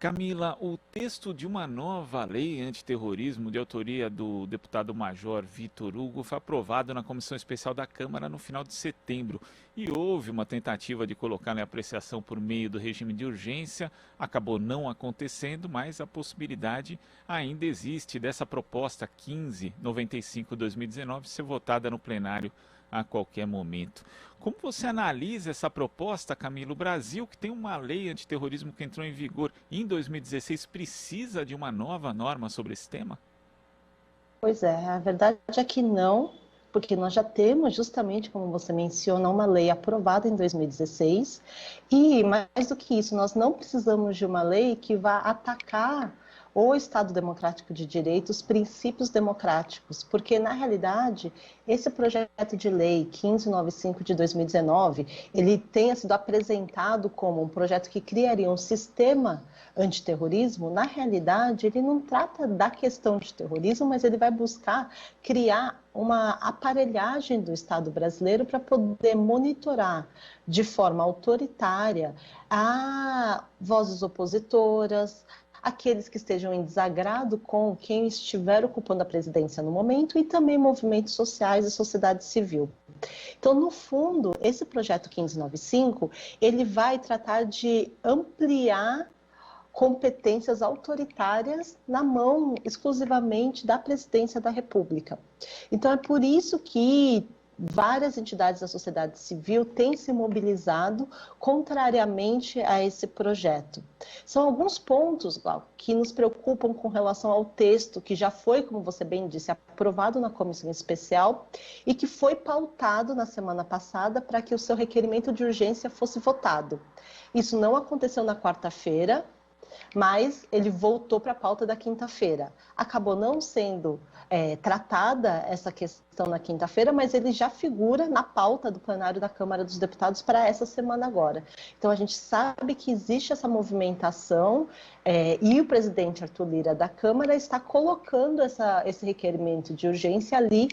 Camila, o texto de uma nova lei antiterrorismo de autoria do deputado Major Vitor Hugo foi aprovado na Comissão Especial da Câmara no final de setembro e houve uma tentativa de colocá-lo em apreciação por meio do regime de urgência. Acabou não acontecendo, mas a possibilidade ainda existe dessa proposta 1595/2019 ser votada no plenário a qualquer momento. Como você analisa essa proposta, Camilo? O Brasil, que tem uma lei antiterrorismo que entrou em vigor em 2016, precisa de uma nova norma sobre esse tema? Pois é, a verdade é que não, porque nós já temos, justamente como você menciona, uma lei aprovada em 2016, e mais do que isso, nós não precisamos de uma lei que vá atacar o Estado Democrático de Direito, os princípios democráticos, porque, na realidade, esse projeto de lei 1595 de 2019, ele tenha sido apresentado como um projeto que criaria um sistema antiterrorismo. Na realidade, ele não trata da questão de terrorismo, mas ele vai buscar criar uma aparelhagem do Estado brasileiro para poder monitorar de forma autoritária a vozes opositoras, aqueles que estejam em desagrado com quem estiver ocupando a presidência no momento e também movimentos sociais e sociedade civil. Então, no fundo, esse projeto 1595, ele vai tratar de ampliar competências autoritárias na mão exclusivamente da presidência da República. Então, é por isso que várias entidades da sociedade civil têm se mobilizado contrariamente a esse projeto. São alguns pontos, Glauco, que nos preocupam com relação ao texto, que já foi, como você bem disse, aprovado na comissão especial e que foi pautado na semana passada para que o seu requerimento de urgência fosse votado. Isso não aconteceu na quarta-feira, mas ele voltou para a pauta da quinta-feira. Acabou não sendo tratada essa questão na quinta-feira, mas ele já figura na pauta do plenário da Câmara dos Deputados para essa semana agora. Então, a gente sabe que existe essa movimentação e o presidente Arthur Lira da Câmara está colocando esse requerimento de urgência ali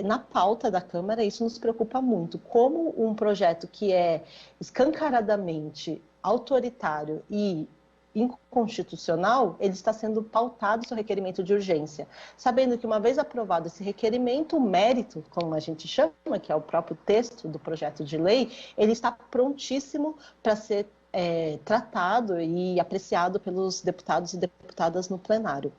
na pauta da Câmara. Isso nos preocupa muito. Como um projeto que é escancaradamente autoritário e inconstitucional, ele está sendo pautado seu requerimento de urgência, sabendo que uma vez aprovado esse requerimento, o mérito, como a gente chama, que é o próprio texto do projeto de lei, ele está prontíssimo para ser tratado e apreciado pelos deputados e deputadas no plenário.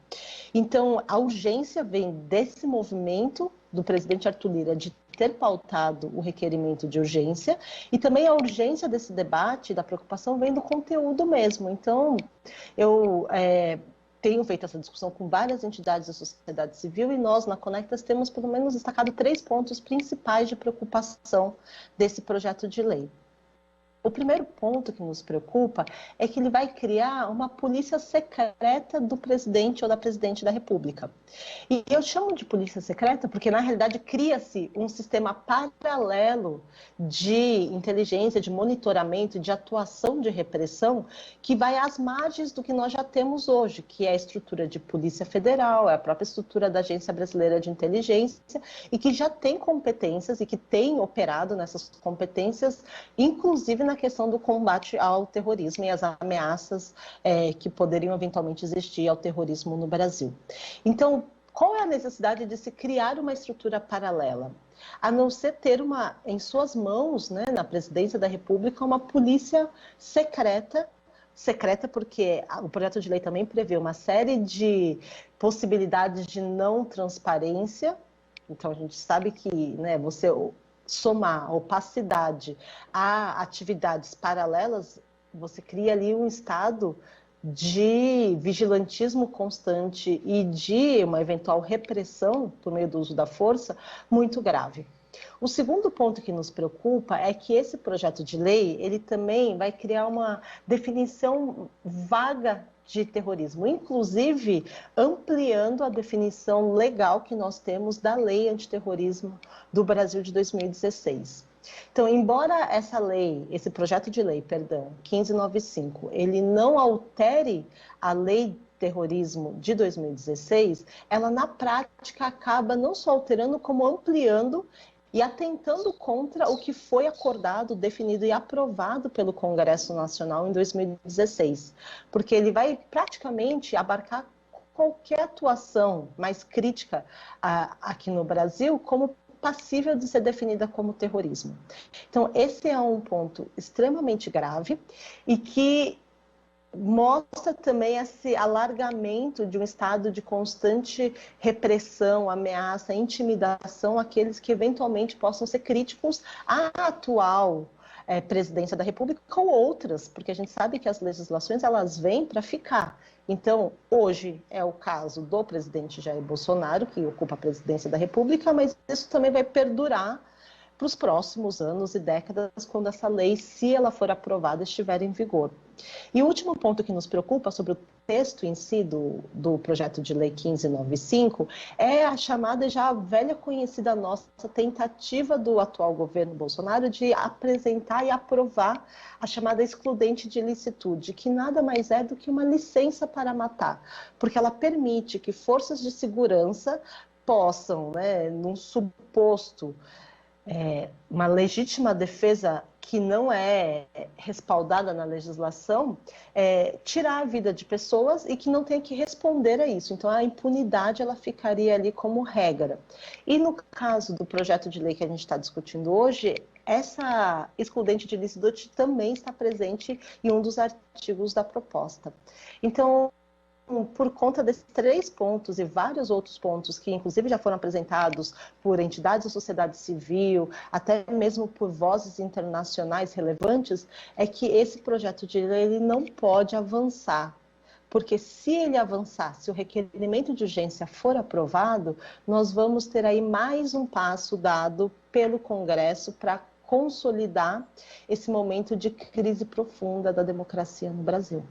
Então, a urgência vem desse movimento do presidente Arthur Lira de ter pautado o requerimento de urgência, e também a urgência desse debate, da preocupação, vem do conteúdo mesmo. Então, eu tenho feito essa discussão com várias entidades da sociedade civil e nós, na Conectas, temos pelo menos destacado 3 pontos principais de preocupação desse projeto de lei. O primeiro ponto que nos preocupa é que ele vai criar uma polícia secreta do presidente ou da presidente da República. E eu chamo de polícia secreta porque, na realidade, cria-se um sistema paralelo de inteligência, de monitoramento, de atuação de repressão que vai às margens do que nós já temos hoje, que é a estrutura de Polícia Federal, é a própria estrutura da Agência Brasileira de Inteligência, e que já tem competências e que tem operado nessas competências, inclusive na questão do combate ao terrorismo e às ameaças que poderiam eventualmente existir ao terrorismo no Brasil. Então, qual é a necessidade de se criar uma estrutura paralela? A não ser ter em suas mãos, né, na presidência da República, uma polícia secreta porque o projeto de lei também prevê uma série de possibilidades de não transparência. Então, a gente sabe que, né, você somar opacidade a atividades paralelas, você cria ali um estado de vigilantismo constante e de uma eventual repressão por meio do uso da força muito grave. O segundo ponto que nos preocupa é que esse projeto de lei, ele também vai criar uma definição vaga de terrorismo, inclusive ampliando a definição legal que nós temos da Lei Antiterrorismo do Brasil de 2016. Então, embora esse projeto de lei, 1595, ele não altere a Lei Terrorismo de 2016, ela na prática acaba não só alterando, como ampliando e atentando contra o que foi acordado, definido e aprovado pelo Congresso Nacional em 2016, porque ele vai praticamente abarcar qualquer atuação mais crítica aqui no Brasil como passível de ser definida como terrorismo. Então, esse é um ponto extremamente grave e que mostra também esse alargamento de um estado de constante repressão, ameaça, intimidação àqueles que eventualmente possam ser críticos à atual presidência da República ou outras, porque a gente sabe que as legislações elas vêm para ficar. Então, hoje é o caso do presidente Jair Bolsonaro, que ocupa a presidência da República, mas isso também vai perdurar para os próximos anos e décadas, quando essa lei, se ela for aprovada, estiver em vigor. E o último ponto que nos preocupa sobre o texto em si do projeto de lei 1595 é a chamada, já velha conhecida nossa, tentativa do atual governo Bolsonaro de apresentar e aprovar a chamada excludente de ilicitude, que nada mais é do que uma licença para matar, porque ela permite que forças de segurança possam, num suposto uma legítima defesa que não é respaldada na legislação, tirar a vida de pessoas e que não tenha que responder a isso. Então, a impunidade ela ficaria ali como regra. E no caso do projeto de lei que a gente está discutindo hoje, essa excludente de ilicitude também está presente em um dos artigos da proposta. Então, por conta desses 3 pontos e vários outros pontos que inclusive já foram apresentados por entidades da sociedade civil, até mesmo por vozes internacionais relevantes, é que esse projeto de lei ele não pode avançar. Porque se ele avançar, se o requerimento de urgência for aprovado, nós vamos ter aí mais um passo dado pelo Congresso para consolidar esse momento de crise profunda da democracia no Brasil.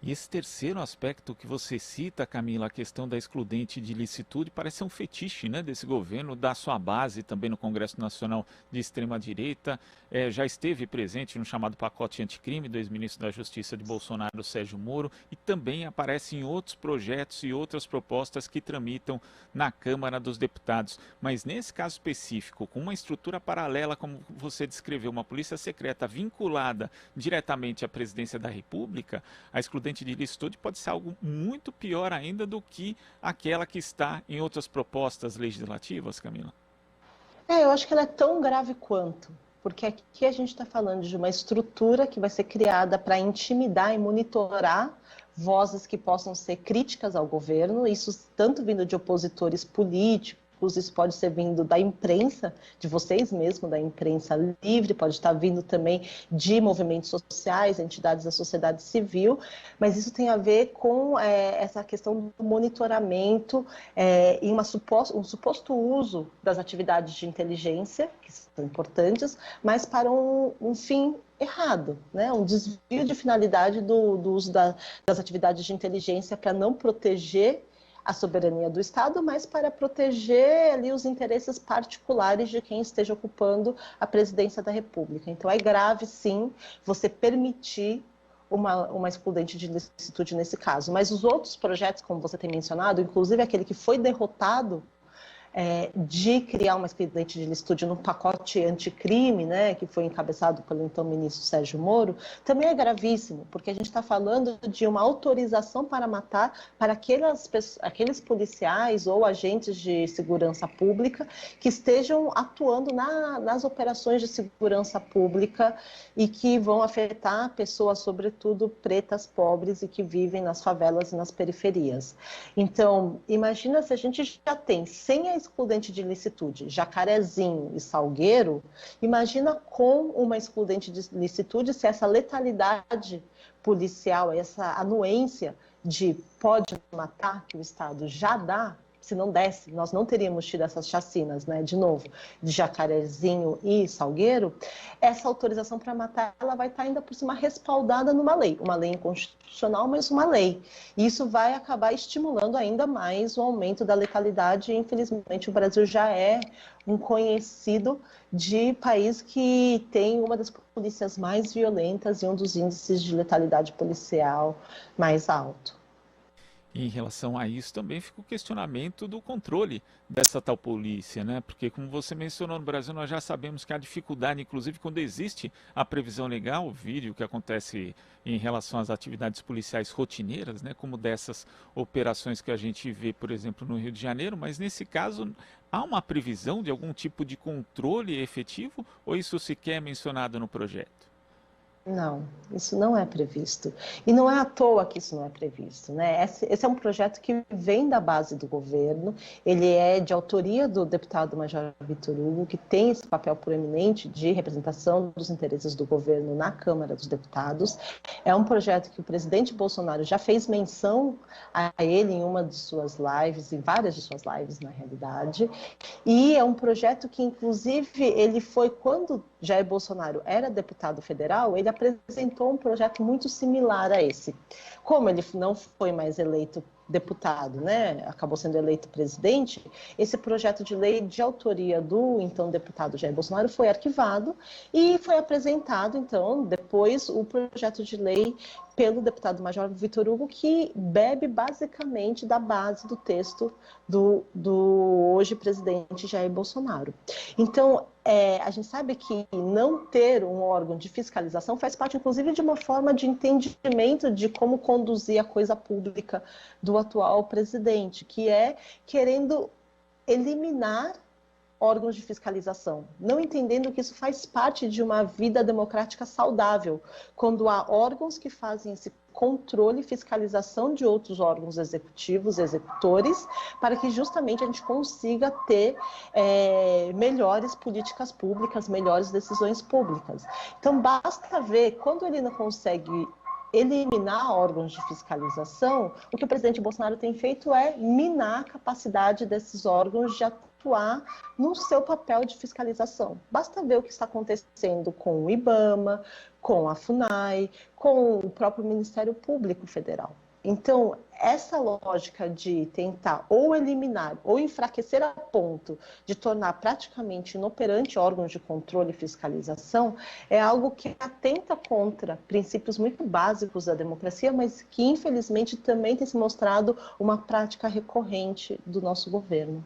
E esse terceiro aspecto que você cita, Camila, a questão da excludente de ilicitude, parece ser um fetiche, né, desse governo, da sua base também no Congresso Nacional de extrema-direita. Já esteve presente no chamado pacote anticrime do ex-ministro da Justiça de Bolsonaro, Sérgio Moro, e também aparece em outros projetos e outras propostas que tramitam na Câmara dos Deputados. Mas nesse caso específico, com uma estrutura paralela, como você descreveu, uma polícia secreta vinculada diretamente à presidência da República, a excludente de ilicitude pode ser algo muito pior ainda do que aquela que está em outras propostas legislativas, Camila. Eu acho que ela é tão grave quanto, porque aqui a gente está falando de uma estrutura que vai ser criada para intimidar e monitorar vozes que possam ser críticas ao governo, isso tanto vindo de opositores políticos, isso pode ser vindo da imprensa, de vocês mesmos, da imprensa livre, pode estar vindo também de movimentos sociais, entidades da sociedade civil, mas isso tem a ver com essa questão do monitoramento e um suposto uso das atividades de inteligência, que são importantes, mas para um fim errado, né? Um desvio de finalidade do uso das atividades de inteligência para não proteger a soberania do Estado, mas para proteger ali os interesses particulares de quem esteja ocupando a presidência da República. Então é grave, sim, você permitir uma excludente de ilicitude nesse caso. Mas os outros projetos, como você tem mencionado, inclusive aquele que foi derrotado, de criar uma excludente de ilicitude no pacote anticrime, né, que foi encabeçado pelo então ministro Sérgio Moro, também é gravíssimo, porque a gente está falando de uma autorização para matar para aqueles policiais ou agentes de segurança pública que estejam atuando nas operações de segurança pública e que vão afetar pessoas, sobretudo pretas, pobres e que vivem nas favelas e nas periferias. Então, imagina se a gente já tem, sem a excludente de ilicitude, Jacarezinho e Salgueiro, imagina com uma excludente de ilicitude se essa letalidade policial, essa anuência de pode matar que o Estado já dá, se não desse, nós não teríamos tido essas chacinas, né, de novo, de Jacarezinho e Salgueiro, essa autorização para matar, ela vai estar ainda por cima respaldada numa lei, uma lei inconstitucional, mas uma lei. E isso vai acabar estimulando ainda mais o aumento da letalidade e, infelizmente, o Brasil já é um conhecido de país que tem uma das polícias mais violentas e um dos índices de letalidade policial mais alto. E em relação a isso também fica o questionamento do controle dessa tal polícia, né? Porque como você mencionou, no Brasil nós já sabemos que há dificuldade, inclusive quando existe a previsão legal, o vídeo que acontece em relação às atividades policiais rotineiras, né? Como dessas operações que a gente vê, por exemplo, no Rio de Janeiro, mas nesse caso há uma previsão de algum tipo de controle efetivo ou isso sequer é mencionado no projeto? Não, isso não é previsto. E não é à toa que isso não é previsto, né? Esse é um projeto que vem da base do governo, ele é de autoria do deputado Major Vitor Hugo, que tem esse papel proeminente de representação dos interesses do governo na Câmara dos Deputados. É um projeto que o presidente Bolsonaro já fez menção a ele em uma de suas lives, em várias de suas lives, na realidade. E é um projeto que, inclusive, ele foi, quando Jair Bolsonaro era deputado federal, ele apresentou um projeto muito similar a esse. Como ele não foi mais eleito deputado, né, acabou sendo eleito presidente, esse projeto de lei de autoria do então deputado Jair Bolsonaro foi arquivado e foi apresentado, então, depois o projeto de lei pelo deputado Major Vitor Hugo, que bebe basicamente da base do texto do hoje presidente Jair Bolsonaro. Então, a gente sabe que não ter um órgão de fiscalização faz parte, inclusive, de uma forma de entendimento de como conduzir a coisa pública do atual presidente, que é querendo eliminar órgãos de fiscalização, não entendendo que isso faz parte de uma vida democrática saudável, quando há órgãos que fazem esse controle e fiscalização de outros órgãos executivos, executores, para que justamente a gente consiga ter melhores políticas públicas, melhores decisões públicas. Então, basta ver, quando ele não consegue eliminar órgãos de fiscalização, o que o presidente Bolsonaro tem feito é minar a capacidade desses órgãos de atuar no seu papel de fiscalização. Basta ver o que está acontecendo com o IBAMA, com a FUNAI, com o próprio Ministério Público Federal. Então, essa lógica de tentar ou eliminar ou enfraquecer a ponto de tornar praticamente inoperante órgãos de controle e fiscalização é algo que atenta contra princípios muito básicos da democracia, mas que, infelizmente, também tem se mostrado uma prática recorrente do nosso governo.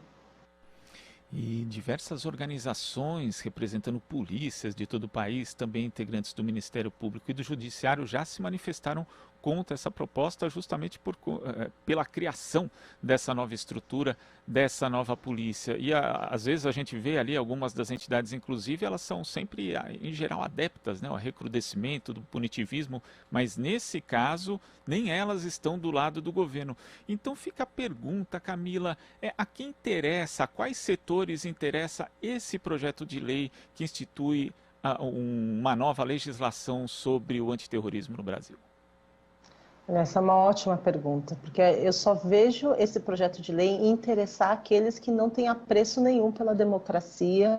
E diversas organizações representando polícias de todo o país, também integrantes do Ministério Público e do Judiciário, já se manifestaram contra essa proposta justamente pela criação dessa nova estrutura, dessa nova polícia. E às vezes a gente vê ali algumas das entidades, inclusive, elas são sempre, em geral, adeptas, né, ao recrudescimento do punitivismo, mas nesse caso, nem elas estão do lado do governo. Então fica a pergunta, Camila, a quem interessa, a quais setores interessa esse projeto de lei que institui uma nova legislação sobre o antiterrorismo no Brasil? Essa é uma ótima pergunta, porque eu só vejo esse projeto de lei interessar aqueles que não têm apreço nenhum pela democracia,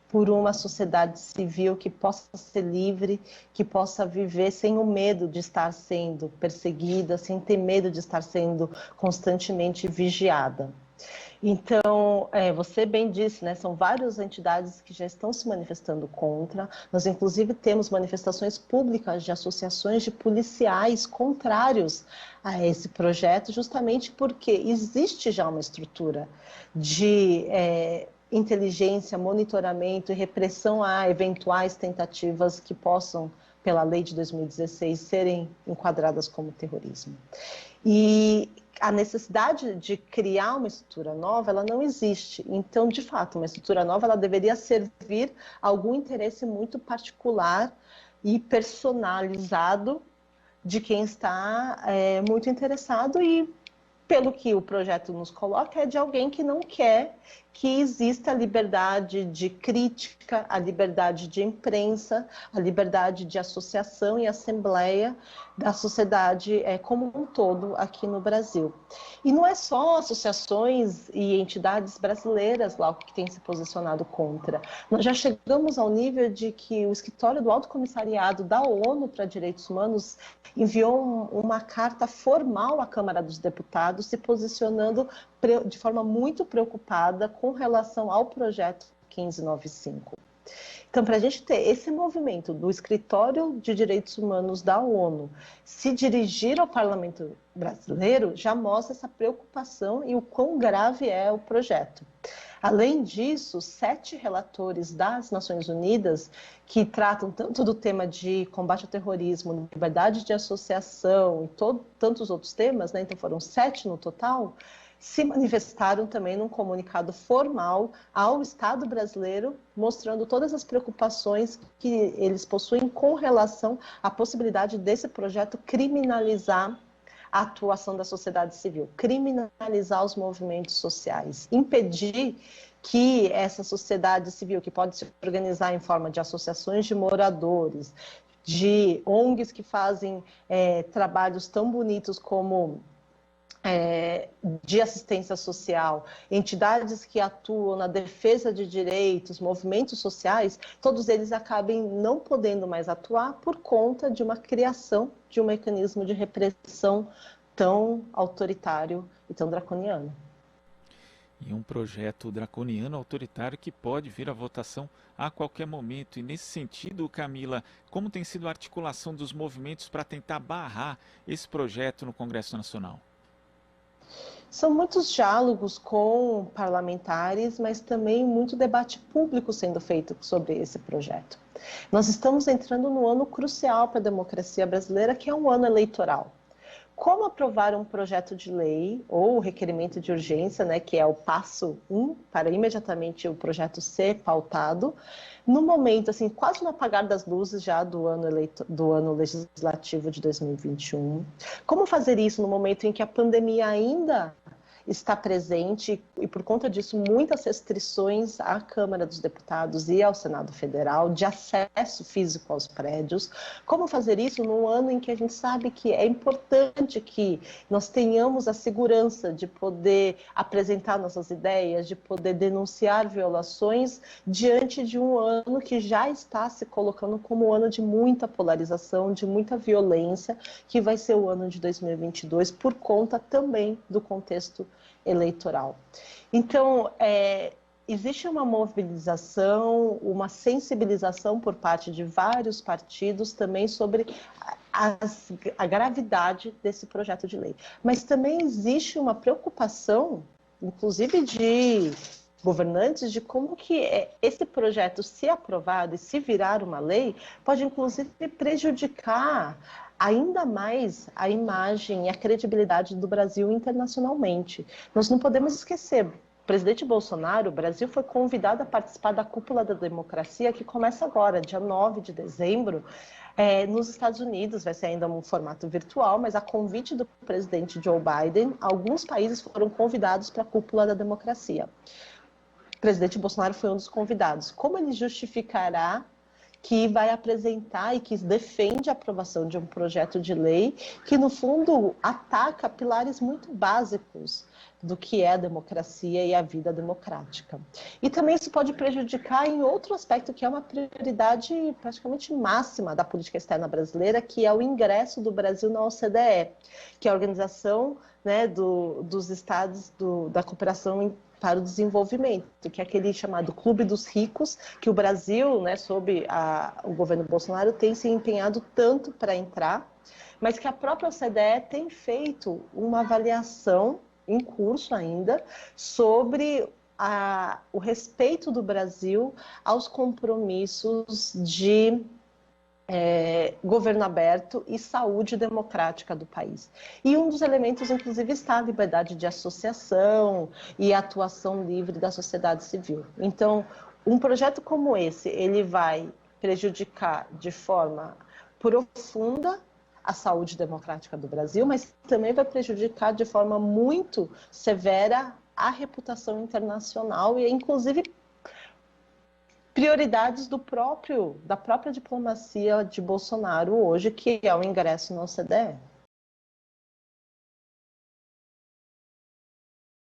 por uma sociedade civil que possa ser livre, que possa viver sem o medo de estar sendo perseguida, sem ter medo de estar sendo constantemente vigiada. Então, você bem disse, né, são várias entidades que já estão se manifestando contra. Nós, inclusive, temos manifestações públicas de associações de policiais contrários a esse projeto, justamente porque existe já uma estrutura de inteligência, monitoramento e repressão a eventuais tentativas que possam, pela lei de 2016, serem enquadradas como terrorismo. E a necessidade de criar uma estrutura nova, ela não existe. Então, de fato, uma estrutura nova, ela deveria servir a algum interesse muito particular e personalizado de quem está muito interessado e, pelo que o projeto nos coloca, é de alguém que não quer que exista a liberdade de crítica, a liberdade de imprensa, a liberdade de associação e assembleia da sociedade como um todo aqui no Brasil. E não é só associações e entidades brasileiras lá que têm se posicionado contra. Nós já chegamos ao nível de que o escritório do Alto Comissariado da ONU para Direitos Humanos enviou uma carta formal à Câmara dos Deputados se posicionando de forma muito preocupada com relação ao projeto 1595. Então, para a gente ter esse movimento do Escritório de Direitos Humanos da ONU se dirigir ao Parlamento brasileiro, já mostra essa preocupação e o quão grave é o projeto. Além disso, 7 relatores das Nações Unidas, que tratam tanto do tema de combate ao terrorismo, liberdade de associação e tantos outros temas, né? Então foram 7 no total, se manifestaram também num comunicado formal ao Estado brasileiro, mostrando todas as preocupações que eles possuem com relação à possibilidade desse projeto criminalizar a atuação da sociedade civil, criminalizar os movimentos sociais, impedir que essa sociedade civil, que pode se organizar em forma de associações de moradores, de ONGs que fazem trabalhos tão bonitos como de assistência social, entidades que atuam na defesa de direitos, movimentos sociais, todos eles acabem não podendo mais atuar por conta de uma criação de um mecanismo de repressão tão autoritário e tão draconiano. E um projeto draconiano autoritário que pode vir à votação a qualquer momento. E nesse sentido, Camila, como tem sido a articulação dos movimentos para tentar barrar esse projeto no Congresso Nacional? São muitos diálogos com parlamentares, mas também muito debate público sendo feito sobre esse projeto. Nós estamos entrando no ano crucial para a democracia brasileira, que é um ano eleitoral. Como aprovar um projeto de lei ou requerimento de urgência, né, que é o passo 1 para imediatamente o projeto ser pautado, no momento, assim, quase no apagar das luzes já do ano legislativo de 2021. Como fazer isso no momento em que a pandemia ainda está presente e, por conta disso, muitas restrições à Câmara dos Deputados e ao Senado Federal de acesso físico aos prédios. Como fazer isso num ano em que a gente sabe que é importante que nós tenhamos a segurança de poder apresentar nossas ideias, de poder denunciar violações diante de um ano que já está se colocando como um ano de muita polarização, de muita violência, que vai ser o ano de 2022, por conta também do contexto eleitoral. Então, existe uma mobilização, uma sensibilização por parte de vários partidos também sobre a gravidade desse projeto de lei. Mas também existe uma preocupação, inclusive de governantes, de como que esse projeto, se aprovado e se virar uma lei, pode inclusive prejudicar ainda mais a imagem e a credibilidade do Brasil internacionalmente. Nós não podemos esquecer, o presidente Bolsonaro, o Brasil foi convidado a participar da Cúpula da Democracia, que começa agora, dia 9 de dezembro, nos Estados Unidos. Vai ser ainda um formato virtual, mas a convite do presidente Joe Biden, alguns países foram convidados para a Cúpula da Democracia. O presidente Bolsonaro foi um dos convidados. Como ele justificará que vai apresentar e que defende a aprovação de um projeto de lei que, no fundo, ataca pilares muito básicos do que é a democracia e a vida democrática? E também isso pode prejudicar em outro aspecto, que é uma prioridade praticamente máxima da política externa brasileira, que é o ingresso do Brasil na OCDE, que é a Organização, né, dos Estados da Cooperação para o Desenvolvimento, que é aquele chamado Clube dos Ricos, que o Brasil, né, sob o governo Bolsonaro, tem se empenhado tanto para entrar, mas que a própria OCDE tem feito uma avaliação em curso ainda sobre o respeito do Brasil aos compromissos de governo aberto e saúde democrática do país. E um dos elementos, inclusive, está a liberdade de associação e a atuação livre da sociedade civil. Então, um projeto como esse, ele vai prejudicar de forma profunda a saúde democrática do Brasil, mas também vai prejudicar de forma muito severa a reputação internacional e, inclusive, prioridades da própria diplomacia de Bolsonaro hoje, que é o ingresso na OCDE.